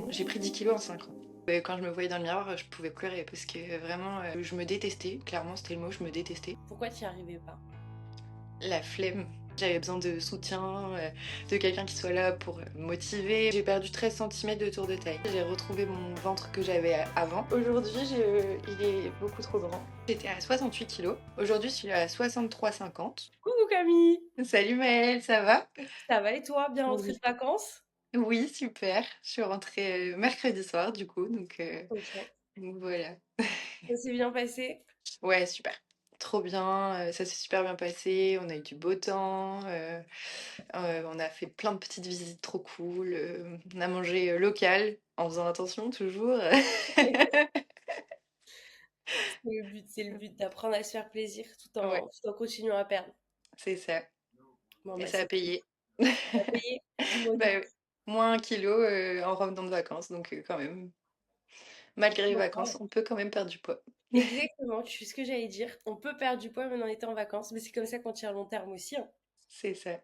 J'ai pris 10 kilos en 5 ans. Quand je me voyais dans le miroir, je pouvais pleurer parce que vraiment, je me détestais. Clairement, c'était le mot, je me détestais. Pourquoi tu n'y arrivais pas? La flemme. J'avais besoin de soutien, de quelqu'un qui soit là pour me motiver. J'ai perdu 13 centimètres de tour de taille. J'ai retrouvé mon ventre que j'avais avant. Aujourd'hui, il est beaucoup trop grand. J'étais à 68 kilos. Aujourd'hui, je suis à 63,50. Coucou Camille! Salut Maëlle, ça va? Ça va et toi? Bien rentrée de Oui. vacances? Oui, super. Je suis rentrée mercredi soir, du coup, Ok. donc voilà. Ça s'est bien passé? Ouais, super. Trop bien, ça s'est super bien passé, on a eu du beau temps, on a fait plein de petites visites trop cool, on a mangé local, en faisant attention toujours. C'est le but d'apprendre à se faire plaisir Ouais, tout en continuant à perdre. c'est ça. Bon Et bah ça a c'est cool. payé. T'as payé? Dis-moi tout. Bah, moins 1 kilo en revenant de vacances, donc quand même, malgré les vacances, Normal. on peut quand même perdre du poids. Exactement, tu fais ce que j'allais dire. On peut perdre du poids même en étant en vacances, mais c'est comme ça qu'on tient à long terme aussi, hein. C'est ça.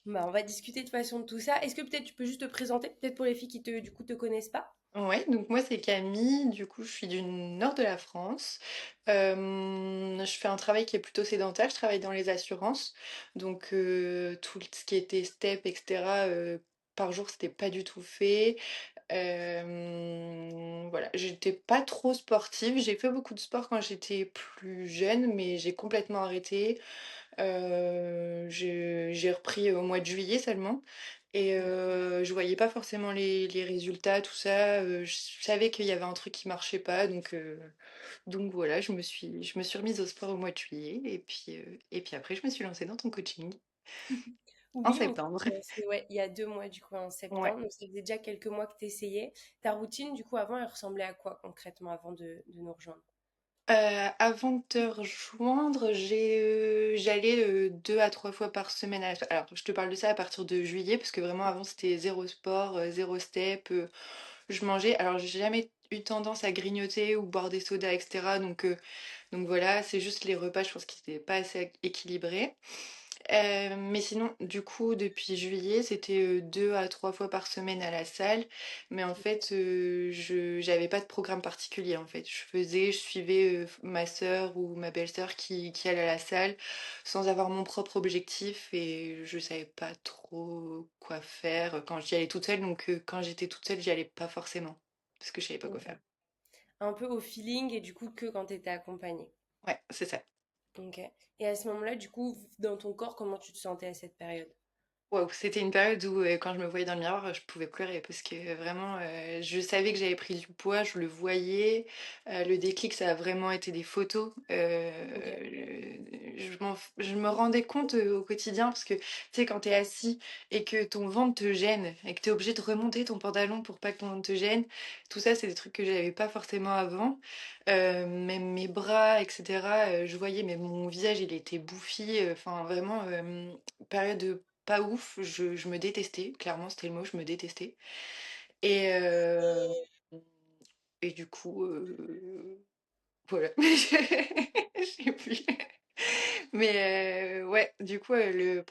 Bah, on va discuter de toute façon de tout ça. Est-ce que peut-être tu peux juste te présenter, peut-être pour les filles qui du coup te connaissent pas? Ouais, donc moi c'est Camille, du coup je suis du nord de la France. Je fais un travail qui est plutôt sédentaire, je travaille dans les assurances, donc tout ce qui était step, etc. Par jour c'était pas du tout fait. Voilà, j'étais pas trop sportive, j'ai fait beaucoup de sport quand j'étais plus jeune, mais j'ai complètement arrêté. J'ai repris au mois de juillet seulement et je voyais pas forcément les résultats, tout ça. Je savais qu'il y avait un truc qui marchait pas, donc voilà, je me suis remise au sport au mois de juillet et puis après je me suis lancée dans ton coaching en Oui, on s'est septembre. commencé, ouais, il y a 2 mois du coup en Ouais. septembre, donc ça faisait déjà quelques mois que tu essayais. Ta routine du coup avant, elle ressemblait à quoi concrètement avant de nous rejoindre? Avant de te rejoindre, j'allais 2 à 3 fois par semaine à la salle. Alors, je te parle de ça à partir de juillet, parce que vraiment avant c'était zéro sport, zéro step. Je mangeais. Alors, j'ai jamais eu tendance à grignoter ou boire des sodas, etc. Donc voilà, c'est juste les repas, je pense qu'ils n'étaient pas assez équilibrés. Mais sinon, du coup, depuis juillet, c'était 2 à 3 fois par semaine à la salle. Mais en fait, je j'avais pas de programme particulier. En fait, je suivais ma sœur ou ma belle-sœur qui allait à la salle sans avoir mon propre objectif et je savais pas trop quoi faire quand j'y allais toute seule. Donc, quand j'étais toute seule, j'y allais pas forcément parce que je savais pas quoi Ok. faire. Un peu au feeling et du coup que quand tu étais accompagnée. Ouais, c'est ça. Ok. Et à ce moment-là, du coup, dans ton corps, comment tu te sentais à cette période? Waouh, c'était une période où, quand je me voyais dans le miroir, je pouvais pleurer parce que vraiment, je savais que j'avais pris du poids, je le voyais. Le déclic, ça a vraiment été des photos. Ok. Je me rendais compte, au quotidien parce que, tu sais, quand t'es assis et que ton ventre te gêne et que t'es obligé de remonter ton pantalon pour pas que ton ventre te gêne, tout ça, c'est des trucs que j'avais pas forcément avant. Même mes bras et cetera, je voyais mais mon visage, il était bouffi, enfin vraiment, période pas ouf, je me détestais, clairement c'était le mot, je me détestais. Et, euh, et du coup, voilà. Je sais plus. Mais ouais, du coup, le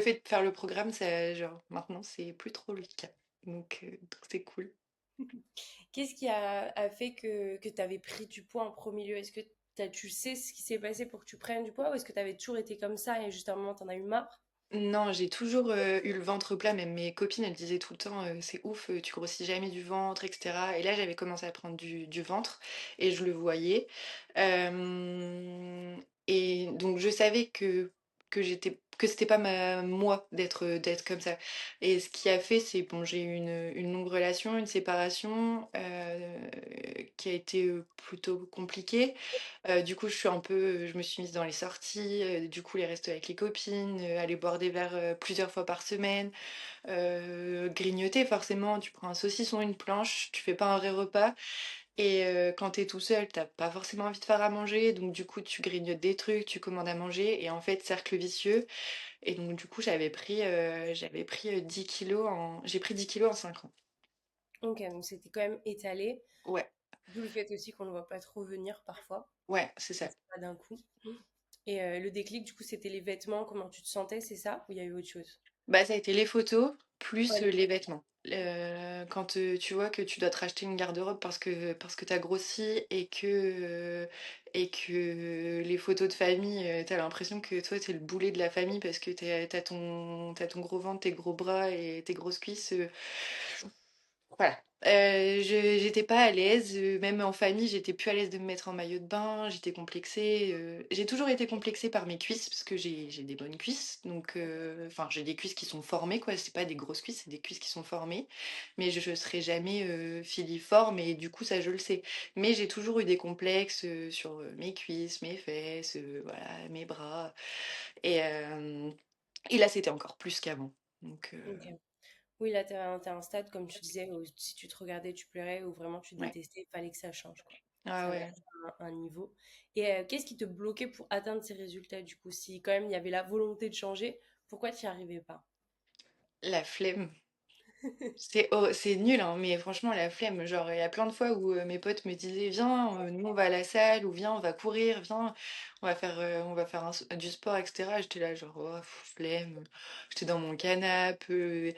fait de faire le programme, ça, genre, maintenant, c'est plus trop le cas. Donc c'est cool. Qu'est-ce qui a fait que tu avais pris du poids en premier lieu? Est-ce que tu sais ce qui s'est passé pour que tu prennes du poids ou est-ce que tu avais toujours été comme ça et juste à un moment, t'en as eu marre? Non, j'ai toujours eu le ventre plat, même mes copines, elles disaient tout le temps, c'est ouf, tu grossis jamais du ventre, etc. Et là, j'avais commencé à prendre du ventre et je le voyais. Euh, et donc, je savais que c'était pas moi d'être comme ça. Et ce qui a fait, c'est, bon, j'ai eu une longue relation, une séparation qui a été plutôt compliquée. Du coup, je me suis mise dans les sorties, du coup, les restos avec les copines, aller boire des verres plusieurs fois par semaine, grignoter forcément, tu prends un saucisson, une planche, tu fais pas un vrai repas. Et quand t'es tout seul, t'as pas forcément envie de faire à manger, donc du coup, tu grignotes des trucs, tu commandes à manger, et en fait, cercle vicieux. Et donc, du coup, j'avais pris 10 kilos j'ai pris 10 kilos en 5 ans. Ok, donc c'était quand même étalé. Ouais, D'où le fait aussi qu'on ne voit pas trop venir parfois. ouais, c'est ça. C'est pas d'un coup. Et le déclic, du coup, c'était les vêtements, comment tu te sentais, c'est ça? Ou il y a eu autre chose? Bah, ça a été les photos plus, Ouais, les vêtements. Quand, tu vois que tu dois te racheter une garde-robe parce que tu as grossi et que les photos de famille, tu l'impression que toi, tu es le boulet de la famille parce que tu ton gros ventre, tes gros bras et tes grosses cuisses, voilà. J'étais pas à l'aise, même en famille, j'étais plus à l'aise de me mettre en maillot de bain, j'étais complexée, j'ai toujours été complexée par mes cuisses parce que j'ai des bonnes cuisses, donc enfin, j'ai des cuisses qui sont formées, quoi, c'est pas des grosses cuisses, c'est des cuisses qui sont formées, mais je serai jamais, filiforme et du coup, ça, je le sais. Mais j'ai toujours eu des complexes, sur, mes cuisses, mes fesses, voilà, mes bras et là, c'était encore plus qu'avant, donc OK. Oui, là, tu un stade, comme tu disais, où si tu te regardais, tu pleurais ou vraiment tu ouais. détestais, il fallait que ça change, quoi. Ah Fallait ouais, atteindre un niveau. Et qu'est-ce qui te bloquait pour atteindre ces résultats, du coup? Si quand même il y avait la volonté de changer, pourquoi tu n'y arrivais pas? la flemme. C'est nul, hein, mais franchement, la flemme. Genre, il y a plein de fois où mes potes me disaient: «Viens, nous on va à la salle» ou «Viens, on va courir, viens, on va faire du sport» et cetera. J'étais là genre: «Oh flemme». J'étais dans mon canap', tu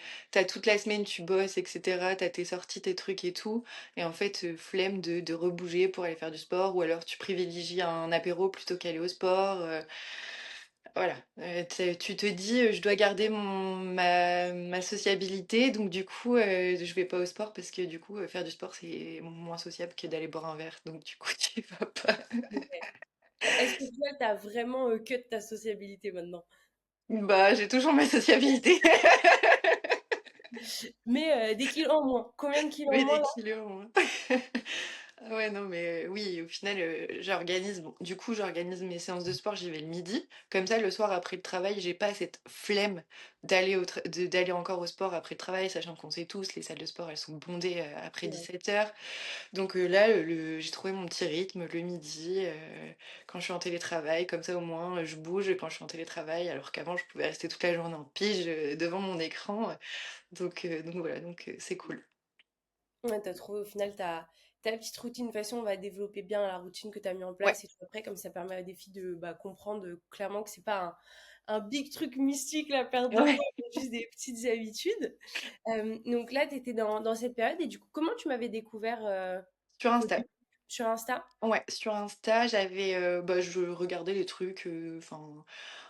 toute la semaine, tu bosses et cetera, tu tes sorties, tes trucs et tout et en fait, flemme de rebouger pour aller faire du sport ou alors tu privilégies un apéro plutôt qu'aller au sport, voilà, tu te dis, «Je dois garder ma sociabilité, donc du coup, je vais pas au sport parce que du coup, faire du sport, c'est moins sociable que d'aller boire un verre, donc du coup, tu y vas pas». OK. Est-ce que toi, tu as vraiment, cut ta sociabilité maintenant? Bah, j'ai toujours ma sociabilité, Mais des kilos en moins. Combien de kilos en mais moins des là? kilos en moins. Ah ouais, non, mais oui, au final, j'organise mes séances de sport, j'y vais le midi. Comme ça, le soir, après le travail, j'ai pas cette flemme d'aller encore au sport après le travail, sachant qu'on sait tous, les salles de sport, elles sont bondées, après Ouais. 17h. Donc là, j'ai trouvé mon petit rythme le midi, quand je suis en télétravail, comme ça au moins, je bouge quand je suis en télétravail, alors qu'avant je pouvais rester toute la journée en pige, devant mon écran, donc voilà, c'est cool. Ouais, tu trouvé au final ta petite routine. De toute façon, on va développer bien la routine que tu as mis en Ouais, place et tout après, comme ça permet à des filles de bah, comprendre clairement que c'est pas un big truc mystique, la perte de ouais, poids, mais juste des petites habitudes. Donc là, tu étais dans cette période et du coup, comment tu m'avais découvert sur au Insta. début sur Insta? Ouais, sur Insta, bah, je regardais les trucs, enfin,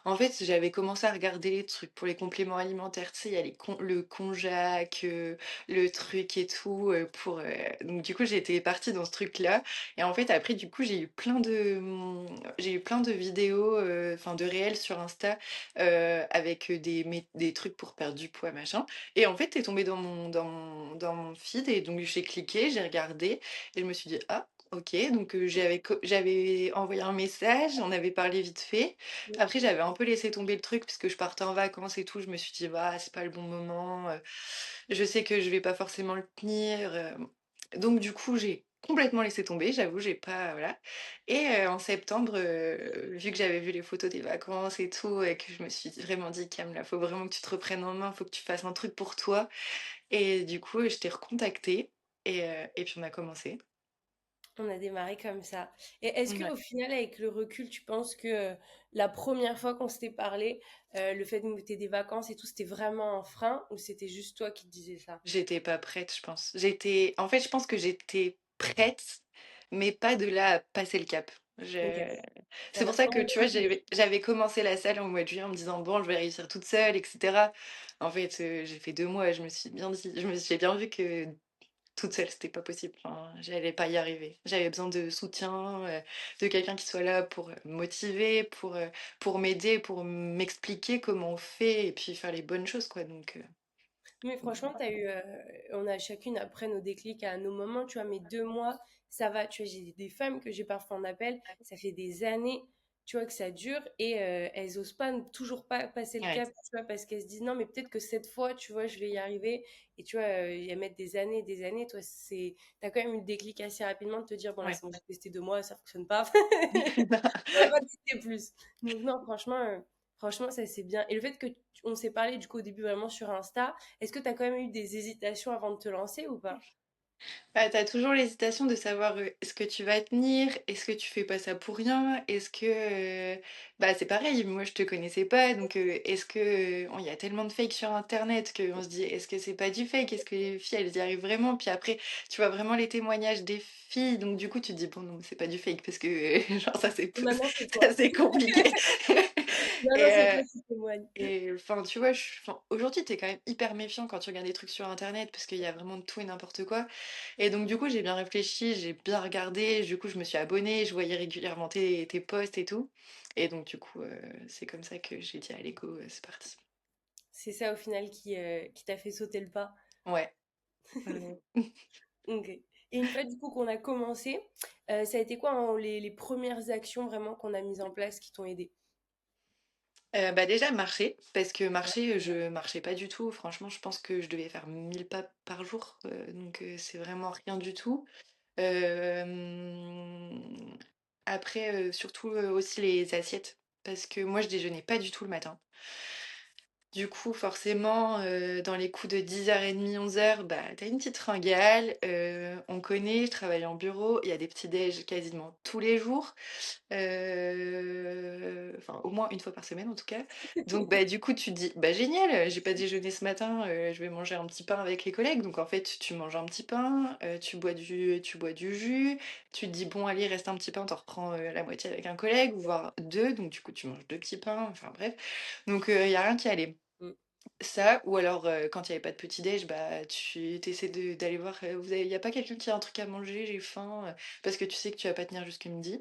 en fait, j'avais commencé à regarder les trucs pour les compléments alimentaires, tu sais, il y a le konjac, le truc et tout, donc du coup, j'étais partie dans ce truc-là et en fait, après, du coup, j'ai eu plein de vidéos, enfin, de réels sur Insta, avec, des trucs pour perdre du poids, machin et en fait, tu tombé dans mon feed et donc j'ai cliqué, j'ai regardé et je me suis dit: «Ah, OK», donc j'avais envoyé un message, on avait parlé vite fait. Après j'avais un peu laissé tomber le truc parce que je partais en vacances et tout. Je me suis dit: «Bah, c'est pas le bon moment, je sais que je vais pas forcément le tenir», donc du coup, j'ai complètement laissé tomber, j'avoue, j'ai pas voilà et en septembre, vu que j'avais vu les photos des vacances et tout et que je me suis vraiment dit: «Cam, là, faut vraiment que tu te reprennes en main, faut que tu fasses un truc pour toi» et du coup, je t'ai recontacté et puis on a commencé. On a démarré comme ça. Et est-ce que Ouais. au final, avec le recul, tu penses que la première fois qu'on s'était parlé, le fait de nous des vacances et tout, c'était vraiment un frein ou c'était juste toi qui te disais ça? J'étais pas prête, je pense. En fait, je pense que j'étais prête, mais pas de là à passer le cap. Ok. C'est pour T'avais ça pas que, envie tu vois, de... j'avais commencé la salle en mois de juillet en me disant: «Bon, je vais réussir toute seule» et cetera. En fait, j'ai fait 2 mois et j'ai bien vu que toute seule, c'était pas possible. Enfin, j'allais pas y arriver. J'avais besoin de soutien, de quelqu'un qui soit là pour, me motiver, pour m'aider, pour m'expliquer comment on fait et puis faire les bonnes choses, quoi, Mais franchement, on a chacune après nos déclics à nos moments, tu vois, mais 2 mois, ça va. Tu vois, j'ai des femmes que j'ai parfois en appel, ça fait des années, tu vois, que ça dure et elles osent pas, toujours pas passer le ouais. cap, tu vois, parce qu'elles se disent non, mais peut-être que cette fois, tu vois, je vais y arriver. Et tu vois, elles mettent des années et des années. Toi, t'as quand même eu le déclic assez rapidement de te dire, bon, là, Ouais. c'est bon, j'ai testé 2 mois, ça fonctionne pas. On va pas tester plus. Donc, non, franchement, ça c'est bien. Et le fait que on s'est parlé du coup au début vraiment sur Insta, est-ce que tu as quand même eu des hésitations avant de te lancer ou pas? Bah, tu toujours l'hésitation de savoir, est-ce que tu vas tenir? Est-ce que tu fais pas ça pour rien? Est-ce que, bah, c'est pareil, moi je te connaissais pas donc est-ce que, il y a tellement de fake sur internet qu'on se dit: «Est-ce que c'est pas du fake? Est-ce que les filles elles y arrivent vraiment?» Puis après, tu vois vraiment les témoignages des filles donc du coup tu te dis: «Bon non, c'est pas du fake parce que genre ça c'est Et maintenant, c'est ça toi. c'est compliqué» Maintenant, et c'est toi qui témoigne. enfin, tu vois, aujourd'hui, tu es quand même hyper méfiant quand tu regardes des trucs sur internet parce qu'il y a vraiment de tout et n'importe quoi. Et donc, du coup, j'ai bien réfléchi, j'ai bien regardé. Du coup, je me suis abonnée, je voyais régulièrement tes posts et tout. Et donc, du coup, c'est comme ça que j'ai dit, allez, go, c'est parti. C'est ça au final qui t'a fait sauter le pas. Ouais. Ouais. Ok. Et une fois du coup qu'on a commencé, ça a été quoi hein, les premières actions vraiment qu'on a mises en place qui t'ont aidé? Bah, déjà, marcher, parce que marcher, je marchais pas du tout. Franchement, je pense que je devais faire 1 000 pas par jour. Donc, c'est vraiment rien du tout. Hem, Après, surtout, aussi les assiettes, parce que moi je déjeunais pas du tout le matin. Du coup, forcément, dans les coups de 10h30, 11h, bah, tu une petite fringale, on connaît, je travaille en bureau, il y a des petits déj quasiment tous les jours. Enfin, au moins une fois par semaine en tout cas. Donc bah, du coup, tu te dis: «Bah, génial, j'ai pas déjeuné ce matin, je vais manger un petit pain avec les collègues». Donc en fait, tu manges un petit pain, tu bois du jus, tu te dis: «Bon allez, il reste un petit pain», tu reprends, la moitié avec un collègue ou voire 2. Donc du coup, tu manges 2 petits pains, enfin bref. Donc il y a rien qui allait. Mm. Ça ou alors, quand il y avait pas de petit déj, bah, tu essaies de d'aller voir, il y a pas quelqu'un qui a un truc à manger? J'ai faim», parce que tu sais que tu vas pas tenir jusqu'à midi.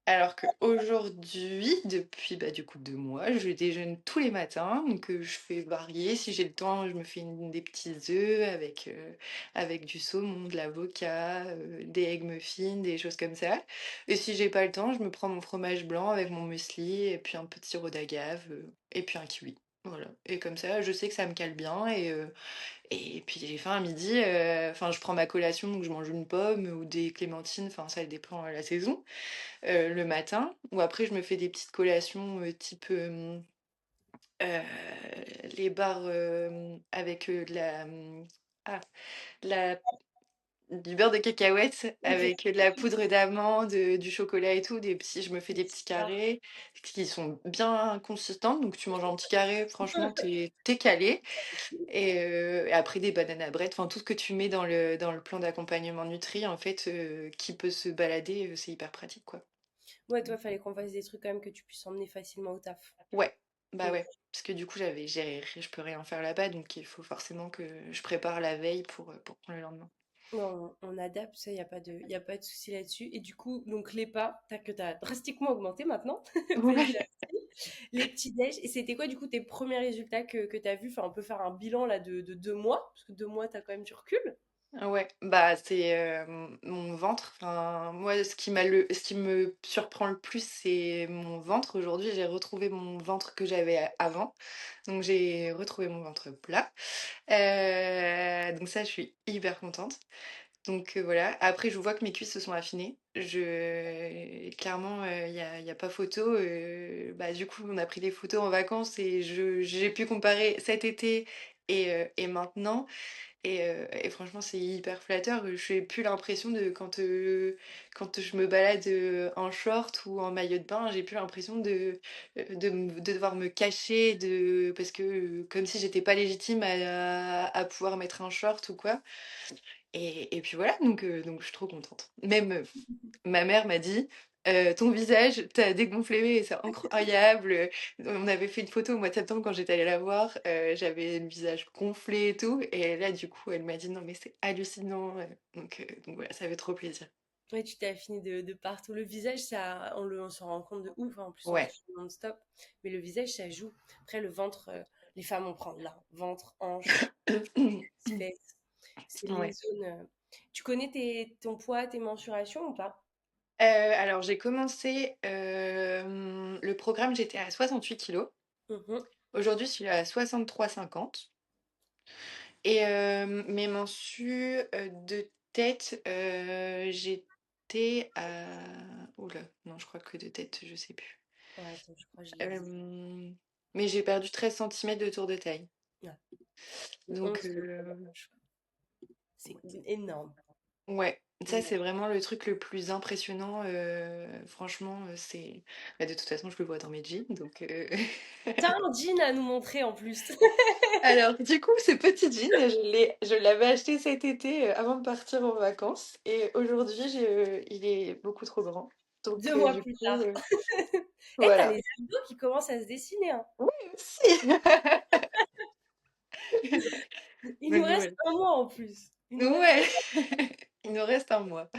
Alors qu'aujourd'hui, depuis, bah, du coup 2 mois, je déjeune tous les matins, donc je fais varier. Si j'ai le temps, je me fais des petits œufs avec du saumon, de l'avocat, des egg muffins, des choses comme ça. Et si j'ai pas le temps, je me prends mon fromage blanc avec mon muesli et puis un peu de sirop d'agave, et puis un kiwi. Voilà et comme ça, je sais que ça me cale bien et puis j'ai faim à midi, enfin je prends ma collation, donc je mange une pomme ou des clémentines, enfin ça dépend, la saison le matin ou après je me fais des petites collations, type, heu, les barres, avec, ah, de la du beurre de cacahuète Ok. avec, de la poudre d'amande, du chocolat et tout, des petits je me fais des petits Ah. carrés qui sont bien consistants, donc tu manges un petit carré, franchement, t'es calé et après des bananes à bread, enfin tout ce que tu mets dans le plan d'accompagnement nutri, en fait, qui peut se balader, c'est hyper pratique, quoi. Ouais, toi, fallait qu'on fasse des trucs quand même que tu puisses emmener facilement au taf. Ouais, bah, Mm. ouais, parce que du coup, je peux rien faire là-bas, donc il faut forcément que je prépare la veille pour prendre le lendemain. Non, on adapte, ça, y a pas de souci là-dessus. Et du coup, donc les pas, t'as drastiquement augmenté maintenant. Petit à Ouais. petit. Les petits déj. Et c'était quoi, du coup, tes premiers résultats que t'as vu? Enfin, on peut faire un bilan là de 2 mois, parce que 2 mois, t'as quand même du recul. Ouais, bah, c'est, mon ventre. Enfin, moi, ce qui me surprend le plus, c'est mon ventre. Aujourd'hui, j'ai retrouvé mon ventre que j'avais avant. Donc j'ai retrouvé mon ventre plat. Donc ça, je suis hyper contente. Donc voilà. Après, je vois que mes cuisses se sont affinées. Clairement, il y a pas photo, bah, du coup, on a pris des photos en vacances et j'ai pu comparer cet été et maintenant et franchement, c'est hyper flatteur. J'ai plus l'impression de quand je me balade, en short ou en maillot de bain, j'ai plus l'impression de devoir me cacher parce que, comme si j'étais pas légitime à pouvoir mettre un short ou quoi. Et puis voilà, donc je suis trop contente. Même, ma mère m'a dit: «Ton visage, tu dégonflé, mais c'est incroyable, on avait fait une photo au mois de septembre quand j'étais allée la voir, j'avais le visage gonflé et tout et là, du coup, elle m'a dit: «Non, mais c'est hallucinant», donc voilà, ça fait trop plaisir. Ouais, tu t'es affiné de partout. Le visage, ça, on s'en rend compte de ouf, hein. En plus, on Ouais. se non-stop. Mais le visage, ça joue. Après, le ventre, les femmes, on prend là. Ventre, hanche, fesses. C'est les Ouais. zones. Tu connais ton poids, tes mensurations ou pas? Alors j'ai commencé, le programme, j'étais à 68 kilos. Mhm. Aujourd'hui, je suis à 63,50 et mes mensus, de tête, j'étais à ouh là, non, je crois que de tête, je sais plus. Ouais, attends, je crois que je l'ai dit. Hem, mais j'ai perdu 13 centimètres de tour de taille. Ouais. Donc 11 kilos, je crois. C'est énorme. Ouais, ça Énorme. c'est vraiment le truc le plus impressionnant, franchement, c'est bah, de toute façon je le vois dans mes jeans donc T'as un jean à nous montrer en plus. Alors du coup ce petit jean, je l'avais acheté cet été, avant de partir en vacances et aujourd'hui il est beaucoup trop grand donc 2 mois du plus coup, tard. Eh, tu voilà. les abdos qui commencent à se dessiner, hein. Oui aussi! Il nous Donc reste voilà. un mois en plus. Il nous reste Ouais, il nous reste un mois.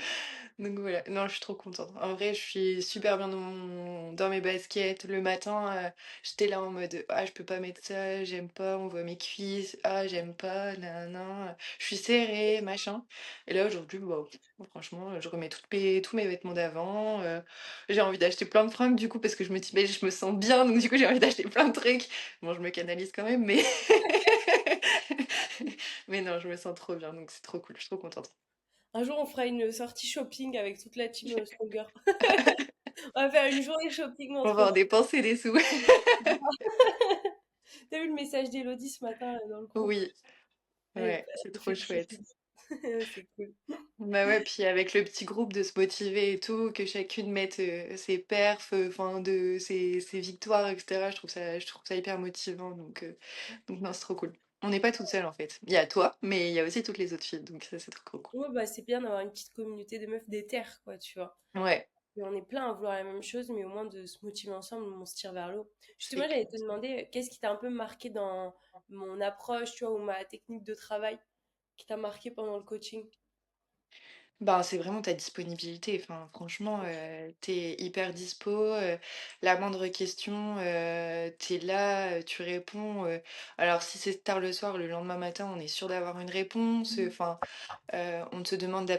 Donc voilà, non, je suis trop contente. En vrai, je suis super bien dans mes baskets. Le matin, j'étais là en mode ah, je peux pas mettre ça, j'aime pas, on voit mes cuisses, ah, j'aime pas, nanana, je suis serrée, machin. Et là aujourd'hui, bah, franchement, je remets tous mes vêtements d'avant. J'ai envie d'acheter plein de fringues du coup parce que je me dis, mais je me sens bien, donc du coup, j'ai envie d'acheter plein de trucs. Bon, je me canalise quand même, mais. Mais non, je me sens trop bien, donc c'est trop cool, je suis trop contente. un jour, on fera une sortie shopping avec toute la team Stronger. On va faire une journée shopping On va entre en dépenser des sous. T'as vu le message d'Elodie ce matin dans le groupe? Oui, ouais, c'est Elle fait trop du chouette. shopping. C'est cool. Bah ouais, puis avec le petit groupe de se motiver et tout, que chacune mette ses perfs, enfin de ses victoires, etc. Je trouve ça hyper motivant, donc non, c'est trop cool. On n'est pas toutes seules en fait. Il y a toi, mais il y a aussi toutes les autres filles, donc ça c'est trop cool. Ouais, bah, c'est bien d'avoir une petite communauté de meufs d'éther, quoi, tu vois. Ouais, Et on est plein à vouloir la même chose, mais au moins de se motiver ensemble, on se tire vers l'eau. c'est Justement, j'allais te clair. demander, qu'est-ce qui t'a un peu marqué dans mon approche, tu vois, ou ma technique de travail, qui t'a marqué pendant le coaching? Ben, c'est vraiment ta disponibilité. Enfin, franchement, tu hyper dispo, la moindre question, tu là, tu réponds, alors si c'est tard le soir, le lendemain matin, on est sûr d'avoir une réponse, enfin, on te demande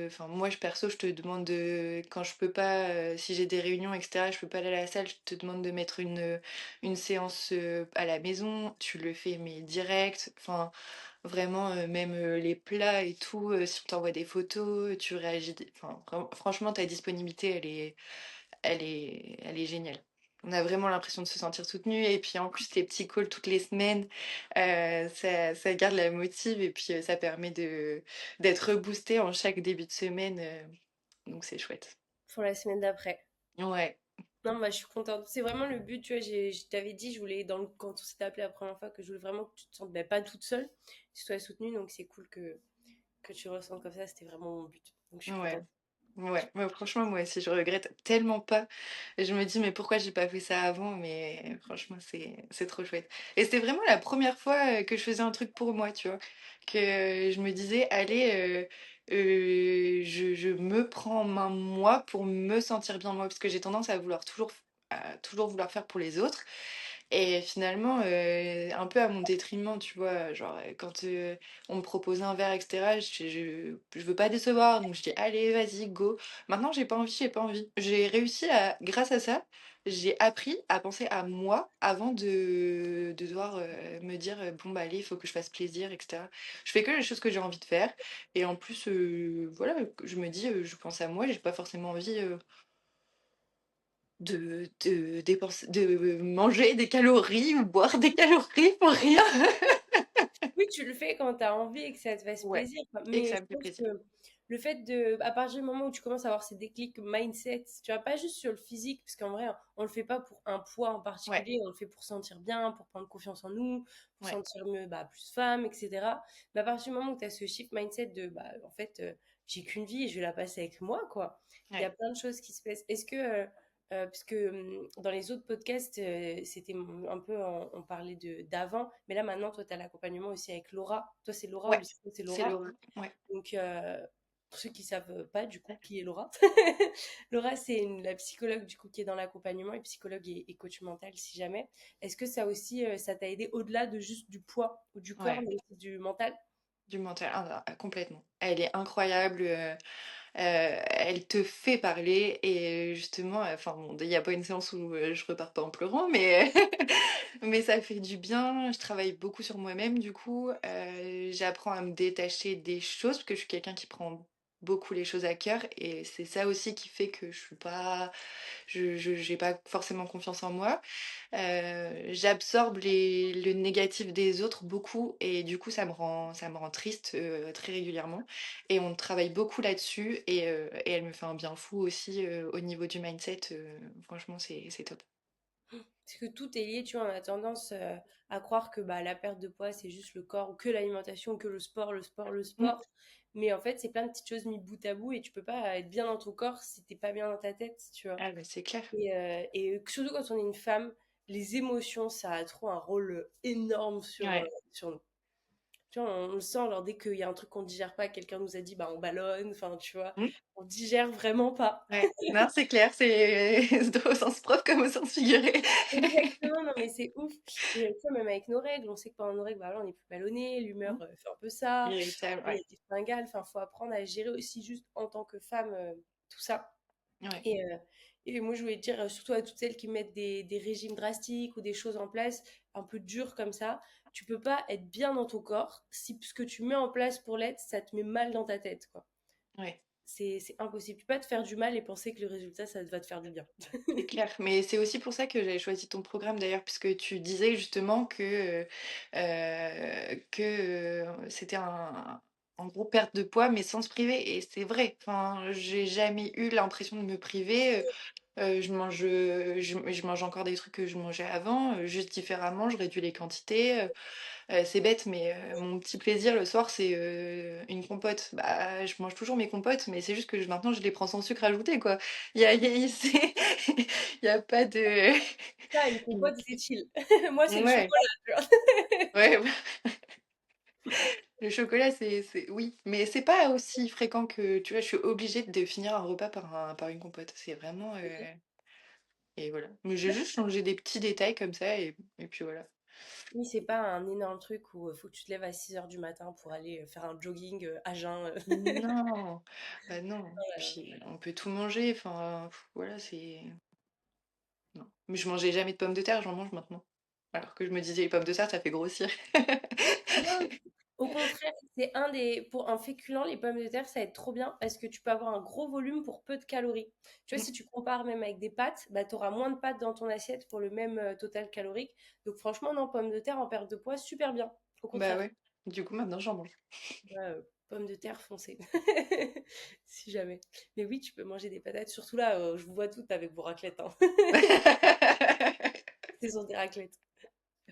enfin, moi, perso, je te demande de quand je peux pas, si j'ai des réunions et cetera, je peux pas aller à la salle, je te demande de mettre une séance, à la maison. Tu le fais, mais direct. Enfin, vraiment, même, les plats et tout, si on t'envoie des photos, tu réagis enfin, franchement, ta disponibilité, elle est géniale. On a vraiment l'impression de se sentir soutenu et puis en plus les petits calls toutes les semaines, ça garde la motive et puis, ça permet d'être boosté en chaque début de semaine, donc c'est chouette. Pour la semaine d'après. Ouais, Non, bah, je suis contente. C'est vraiment le but, tu vois. Je t'avais dit, je voulais, quand on s'était appelé la première fois, que je voulais vraiment que tu te sentes bah, pas toute seule, que tu sois soutenue. Donc, c'est cool que tu ressentes comme ça. C'était vraiment mon but. Donc, je suis ouais. contente. Ouais, franchement, moi aussi, je regrette tellement pas. Et je me dis, mais pourquoi j'ai pas fait ça avant? Mais franchement, c'est trop chouette. Et c'était vraiment la première fois que je faisais un truc pour moi, tu vois. Que je me disais, allez, je me prends en main moi pour me sentir bien moi. Parce que j'ai tendance à toujours vouloir faire pour les autres. Et finalement, un peu à mon détriment, tu vois, genre quand on me propose un verre, etc., je veux pas décevoir, donc je dis allez, vas-y, go. Maintenant, j'ai pas envie. J'ai réussi à, grâce à ça, j'ai appris à penser à moi avant de devoir me dire bon, bah allez, il faut que je fasse plaisir, etc. Je fais que les choses que j'ai envie de faire, et en plus, voilà, je me dis, je pense à moi, j'ai pas forcément envie. De dépenser, de manger des calories ou boire des calories pour rien. Oui, tu le fais quand tu as envie et que ça te fasse Ouais, plaisir, quoi. et que Mais ça je me fait pense plaisir. que le fait de, à partir du moment où tu commences à avoir ces déclics mindset, tu vois, pas juste sur le physique, parce qu'en vrai, on le fait pas pour un poids en Ouais, particulier, on le fait pour se sentir bien, pour prendre confiance en nous, pour se ouais, sentir mieux, bah, plus femme, etc. Mais à partir du moment où tu as ce shift mindset de, bah, en fait, j'ai qu'une vie et je vais la passer avec moi, quoi. Il y a ouais, plein de choses qui se passent. Est-ce que, parce que dans les autres podcasts, c'était un peu, on parlait de d'avant, mais là maintenant, toi, tu as l'accompagnement aussi avec Laura. Toi, c'est Laura ou ouais, le site, c'est c'est Laura. l'horreur. Ouais, Donc, pour ceux qui savent pas, du coup, qui est Laura, Laura, c'est la psychologue, du coup, qui est dans l'accompagnement, et psychologue et coach mental, si jamais. Est-ce que ça aussi, ça t'a aidé au-delà de juste du poids ou du corps, ouais, mais aussi du mental? du mental, complètement. Elle est incroyable, elle te fait parler et justement, enfin bon, il n'y a pas une séance où je repars pas en pleurant, mais, mais ça fait du bien. Je travaille beaucoup sur moi-même, du coup, j'apprends à me détacher des choses, parce que je suis quelqu'un qui prend beaucoup les choses à cœur et c'est ça aussi qui fait que je suis pas j'ai pas forcément confiance en moi. J'absorbe le négatif des autres beaucoup et du coup ça me rend triste, très régulièrement et on travaille beaucoup là-dessus et elle me fait un bien fou aussi, au niveau du mindset, franchement c'est top. Parce que tout est lié, tu vois, on a tendance à croire que bah, la perte de poids, c'est juste le corps, ou que l'alimentation, ou que le sport, le sport, le Mmh. sport. Mais en fait, c'est plein de petites choses mises bout à bout et tu peux pas être bien dans ton corps si t'es pas bien dans ta tête, tu vois. Ah bah, c'est clair. Et surtout quand on est une femme, les émotions, ça a trop un rôle énorme Ouais. sur nous. Tu vois, on le sent, alors dès qu'il y a un truc qu'on digère pas, quelqu'un nous a dit, bah on ballonne, enfin, tu vois, Mmh. on digère vraiment pas. Ouais. Non, c'est clair, c'est au sens propre comme au sens figuré. Exactement, non mais c'est ouf. Et tu vois, même avec nos règles, on sait que pendant nos règles, bah, là, on est plus ballonné, l'humeur Mmh. fait un peu ça, Irritable, il y ouais. a des fringales, enfin, faut apprendre à gérer aussi juste en tant que femme tout ça. Ouais. Et, euh, et moi, je voulais dire, surtout à toutes celles qui mettent des régimes drastiques ou des choses en place un peu dures comme ça, tu peux pas être bien dans ton corps si ce que tu mets en place pour l'être, ça te met mal dans ta tête, quoi. Ouais. C'est impossible. Tu peux pas te faire du mal et penser que le résultat, ça va te faire du bien. C'est clair, mais c'est aussi pour ça que j'avais choisi ton programme d'ailleurs, puisque tu disais justement c'était en gros perte de poids, mais sans se priver. Et c'est vrai, enfin, j'ai jamais eu l'impression de me priver. Je mange encore des trucs que je mangeais avant, juste différemment, je réduis les quantités. C'est bête, mais mon petit plaisir le soir, c'est une compote. Bah, je mange toujours mes compotes, mais c'est juste que maintenant, je les prends sans sucre ajouté, quoi. Il y a pas de... Ça, une compote, c'est chill. Moi, c'est le Ouais, chocolat, tu vois. ouais, le chocolat, Oui, mais c'est pas aussi fréquent que, tu vois, je suis obligée de finir un repas par une compote. C'est vraiment... Et voilà. Mais j'ai juste changé des petits détails comme ça, et puis voilà. Oui, c'est pas un énorme truc où faut que tu te lèves à 6 heures du matin pour aller faire un jogging à jeun. Non, bah non. Puis on peut tout manger, enfin, voilà, c'est... Non. Mais je mangeais jamais de pommes de terre, j'en mange maintenant. Alors que je me disais, les pommes de terre, ça fait grossir. Non, au contraire, c'est un des. Pour un féculent, les pommes de terre, ça va être trop bien parce que tu peux avoir un gros volume pour peu de calories. Tu vois, Mm. si tu compares même avec des pâtes, bah, tu auras moins de pâtes dans ton assiette pour le même total calorique. Donc, franchement, non, pommes de terre en perte de poids, super bien. Au Bah contraire. ouais. Du coup, maintenant, j'en mange. Ouais, pommes de terre foncées. Si jamais. Mais oui, tu peux manger des patates. Surtout là, je vous vois toutes avec vos raclettes, hein. Ce sont des raclettes.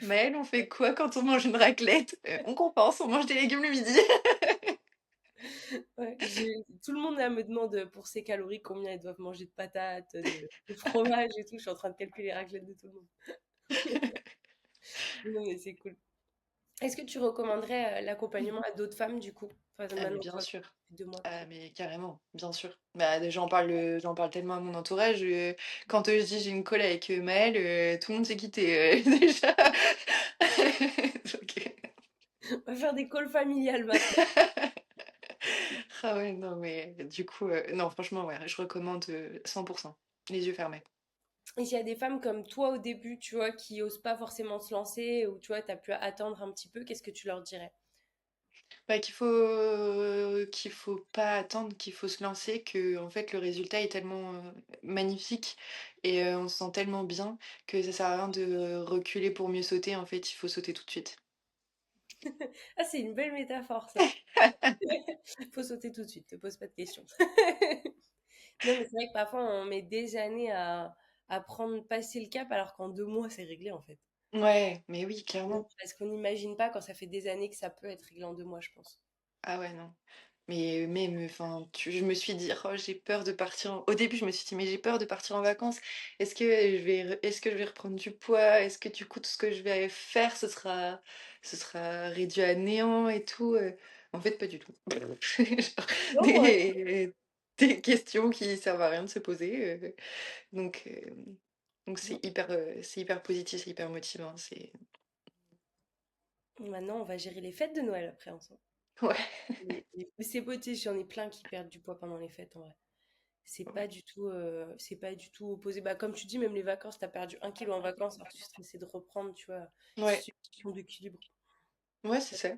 Maëlle, on fait quoi quand on mange une raclette? On compense, on mange des légumes le midi. Ouais, tout le monde là me demande pour ses calories combien ils doivent manger de patates, de fromage et tout. Je suis en train de calculer les raclettes de tout le monde. Non, mais c'est cool. Est-ce que tu recommanderais l'accompagnement à d'autres femmes du coup? Enfin, Ah mais maintenant, bien toi, sûr. 2 mois que tu Ah fais. mais carrément, bien sûr. Bah j'en parle tellement à mon entourage. Quand je dis j'ai une call avec Maëlle, tout le monde s'est quitté déjà. Donc, On va faire des calls familiales maintenant. ah ouais, non mais du coup, non franchement ouais, je recommande 100%. Les yeux fermés. Et s'il y a des femmes comme toi au début, tu vois, qui osent pas forcément se lancer ou tu vois, tu as pu attendre un petit peu, qu'est-ce que tu leur dirais? Bah, qu'il faut pas attendre, qu'il faut se lancer, que en fait le résultat est tellement magnifique et on se sent tellement bien que ça sert à rien de reculer pour mieux sauter. En fait, il faut sauter tout de suite. Ah, c'est une belle métaphore ça. Faut sauter tout de suite, te pose pas de questions. Non, mais c'est vrai que parfois on met des années à prendre, passer le cap alors qu'en 2 mois c'est réglé en fait. Ouais, mais oui, clairement. Parce qu'on n'imagine pas quand ça fait des années que ça peut être réglé en 2 mois, je pense. Ah ouais, non. Mais même, enfin, je me suis dit, oh, j'ai peur de partir. Au début, je me suis dit, mais j'ai peur de partir en vacances. Est-ce que je vais reprendre du poids? Est-ce que du coup, tout ce que je vais faire, ce sera réduit à néant et tout? En fait, pas du tout. Genre, Non, des questions qui servent à rien de se poser. Donc, euh, donc c'est hyper positif, c'est hyper motivant. maintenant on va gérer les fêtes de Noël après ensemble. Ouais. Mais c'est beauté, j'en ai plein qui perdent du poids pendant les fêtes en vrai. C'est pas du tout opposé. Bah, comme tu dis, même les vacances, t'as perdu 1 kilo en vacances, alors que tu stressais de reprendre, tu vois. Ouais, C'est une question d'équilibre. ouais, c'est ça.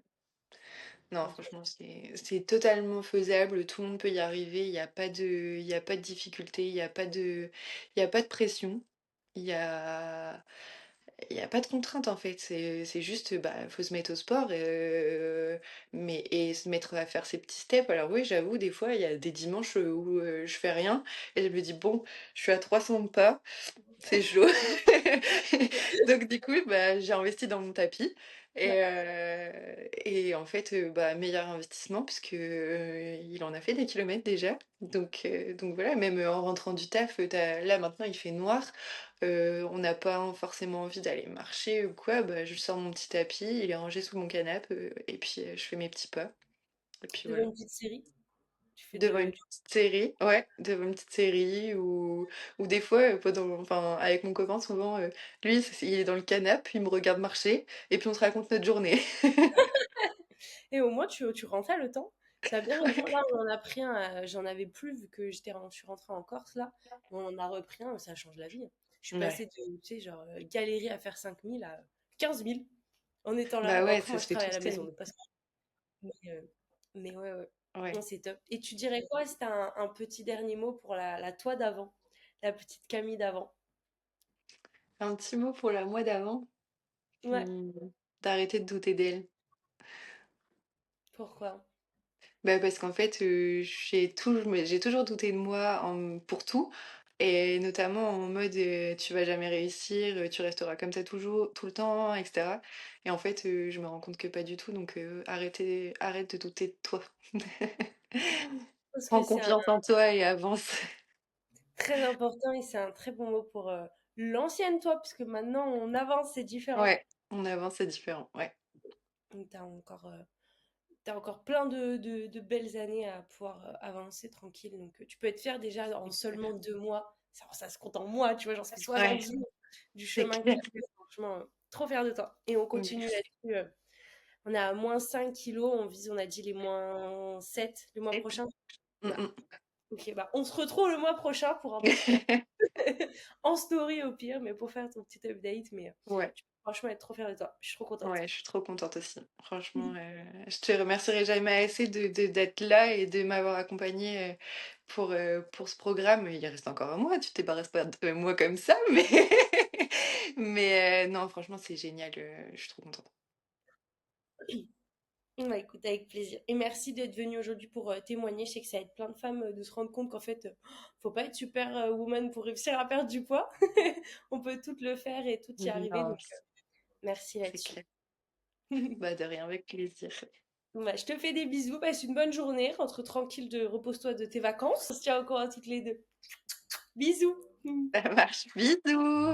Non, Donc, franchement, c'est totalement faisable, tout le monde peut y arriver, il y a pas de difficulté, il y a pas de pression, il y a il y a pas de contrainte, en fait. C'est juste, bah, faut se mettre au sport, mais et se mettre à faire ses petits steps. Alors oui, j'avoue, des fois, il y a des dimanches, où, je fais rien et je me dis: «Bon, je suis à 300 pas, c'est chaud». Donc du coup, bah, j'ai investi dans mon tapis ouais. et en fait, bah, meilleur investissement puisque, il en a fait des kilomètres déjà. Donc voilà, même, en rentrant du taf, tu là maintenant il fait noir, on n'a pas forcément envie d'aller marcher ou quoi, bah, je sors mon petit tapis, il est rangé sous mon canapé, et puis, je fais mes petits pas et puis Devant voilà. une petite série, tu fais Devant une de... petite série, ouais, devant une petite série ou des fois, pendant enfin, avec mon copain souvent, lui, il est dans le canapé, il me regarde marcher et puis on se raconte notre journée. Et au moins, tu rentrais le temps. T'as bien raison. Là, on en a pris un. J'en avais plus vu que je suis rentrée en Corse là. On en a repris un, ça change la vie. Je suis passée Ouais. de, tu sais, genre, galérer à faire 5 000 à 15 000 en étant là. Bah, Bon, ouais, après, ça moi, se je fait travaille à tout la maison, seul. donc pas ça. Mais ouais, ouais. Non, Ouais. c'est top. Et tu dirais quoi si t'as un petit dernier mot pour la toi d'avant, la petite Camille d'avant? Un petit mot pour la moi d'avant? Ouais, Mmh, d'arrêter de douter d'elle. pourquoi? Bah, parce qu'en fait, j'ai toujours douté de moi pour tout et notamment en mode, «Tu vas jamais réussir, tu resteras comme ça toujours tout le temps» et cetera et en fait, je me rends compte que pas du tout donc arrête de douter de toi. Parce que Prends c'est confiance en toi et avance. très important et c'est un très bon mot pour l'ancienne toi, parce que maintenant on avance, c'est différent. Ouais, on avance, c'est différent, ouais. Donc t'as encore plein de belles années à pouvoir avancer tranquille. Donc tu peux être fier déjà en C'est clair. seulement 2 mois. Ça se compte en mois, tu vois, genre ça fait Ouais, 60 jours du c'est chemin que clair. tu fais. Franchement, trop fier de toi. Et on continue Merci. là-dessus. On est à -5 kilos, on vise, on a dit les -7 le mois prochain. Mmh Ouais. mh. Ok, bah on se retrouve le mois prochain pour un petit en story au pire, mais pour faire ton petit update. Mais Ouais. tu peux franchement être trop fière de toi. Je suis trop contente. Ouais, je suis trop contente aussi. Franchement, je te remercierai jamais assez d'être là et de m'avoir accompagnée, pour ce programme. Il reste encore un mois, tu débarrasses pas de moi comme ça, mais mais non, franchement, c'est génial, je suis trop contente. Bah, écoute, avec plaisir. Et merci d'être venue aujourd'hui pour témoigner. Je sais que ça aide plein de femmes de se rendre compte qu'en fait, faut pas être super woman pour réussir à perdre du poids. On peut toutes le faire et toutes y arriver. Non, Donc, merci c'est là-dessus. clair. Bah, de rien, avec plaisir. Bon, bah, je te fais des bisous. Passe une bonne journée. Rentre tranquille repose-toi de tes vacances. On se tient au courant toutes les deux. Bisous. Ça marche. Bisous!